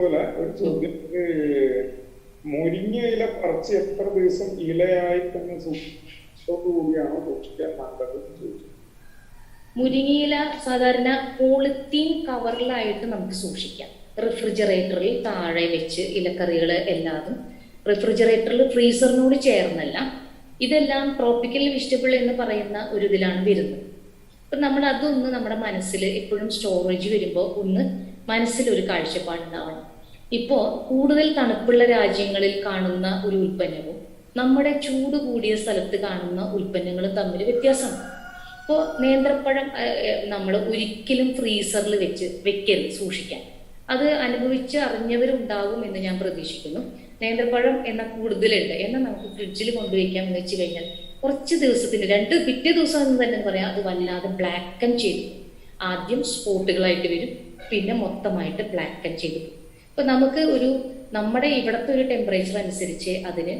പോലെ ഒരു ചോദ്യം, മുരിങ്ങ ഇല പറിച്ച് എത്ര ദിവസം ഇലയായി തന്നെ കൂടിയാണോ സൂക്ഷിക്കാൻ നല്ലത് ചോദിച്ചു. മുരിങ്ങയില സാധാരണ പോളിത്തീൻ കവറിലായിട്ട് നമുക്ക് സൂക്ഷിക്കാം. റെഫ്രിജറേറ്ററിൽ താഴെ വെച്ച് ഇലക്കറികൾ എല്ലാതും റെഫ്രിജറേറ്ററിൽ ഫ്രീസറിനോട് ചേർന്നല്ല. ഇതെല്ലാം ട്രോപ്പിക്കൽ വെജിറ്റബിൾ എന്ന് പറയുന്ന ഒരു ഇതിലാണ് വരുന്നത്. അപ്പം നമ്മൾ അതൊന്ന് നമ്മുടെ മനസ്സിൽ എപ്പോഴും സ്റ്റോറേജ് വരുമ്പോൾ ഒന്ന് മനസ്സിലൊരു കാഴ്ചപ്പാടുണ്ടാവണം. ഇപ്പോൾ കൂടുതൽ തണുപ്പുള്ള രാജ്യങ്ങളിൽ കാണുന്ന ഒരു ഉൽപ്പന്നവും നമ്മുടെ ചൂട് കൂടിയ സ്ഥലത്ത് കാണുന്ന ഉൽപ്പന്നങ്ങളും തമ്മിൽ വ്യത്യാസമാണ്. ഇപ്പോൾ നേന്ത്രപ്പഴം നമ്മൾ ഒരിക്കലും ഫ്രീസറിൽ വെക്കരുത്, സൂക്ഷിക്കാൻ. അത് അനുഭവിച്ച് അറിഞ്ഞവരുണ്ടാകും എന്ന് ഞാൻ പ്രതീക്ഷിക്കുന്നു. നേന്ത്രപ്പഴം എണ്ണ കൂടുതലുണ്ട്, എണ്ണ നമുക്ക് ഫ്രിഡ്ജിൽ കൊണ്ടുവയ്ക്കാം എന്ന് വെച്ച് കഴിഞ്ഞാൽ കുറച്ച് ദിവസത്തിന് പിറ്റേ ദിവസം എന്ന് തന്നെ പറയാം, അത് വല്ലാതെ ബ്ലാക്കൻ ചെയ്തു. ആദ്യം സ്പോട്ടുകളായിട്ട് വരും, പിന്നെ മൊത്തമായിട്ട് ബ്ലാക്കൻ ചെയ്തു. ഇപ്പൊ നമുക്ക് നമ്മുടെ ഇവിടുത്തെ ഒരു ടെമ്പറേച്ചർ അനുസരിച്ച് അതിന്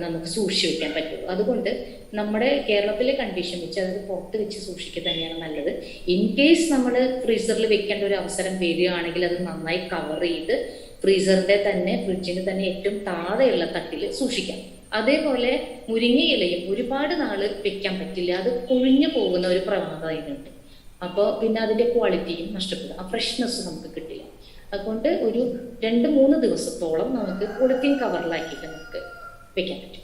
നമുക്ക് സൂക്ഷിച്ചു വെക്കാൻ പറ്റുള്ളൂ. അതുകൊണ്ട് നമ്മുടെ കേരളത്തിലെ കണ്ടീഷൻ വെച്ച് അത് പുറത്ത് വെച്ച് സൂക്ഷിക്കുക തന്നെയാണ് നല്ലത്. ഇൻ കേസ് നമ്മൾ ഫ്രീസറിൽ വെക്കേണ്ട ഒരു അവസരം വരികയാണെങ്കിൽ അത് നന്നായി കവർ ചെയ്ത് ഫ്രിഡ്ജിന് തന്നെ ഏറ്റവും താഴെയുള്ള തട്ടിൽ സൂക്ഷിക്കാം. അതേപോലെ മുരിങ്ങയിലയും ഒരുപാട് നാള് വെക്കാൻ പറ്റില്ല, അത് കൊഴിഞ്ഞു പോകുന്ന ഒരു പ്രവണത അതിനുണ്ട്. അപ്പോൾ പിന്നെ അതിന്റെ ക്വാളിറ്റിയും നഷ്ടപ്പെടും, ആ ഫ്രഷ്നെസ് നമുക്ക് കിട്ടില്ല. അതുകൊണ്ട് ഒരു 2-3 ദിവസത്തോളം നമുക്ക് പോളിത്തീൻ കവറിലാക്കിയിട്ട് നമുക്ക് വെക്കാൻ പറ്റും.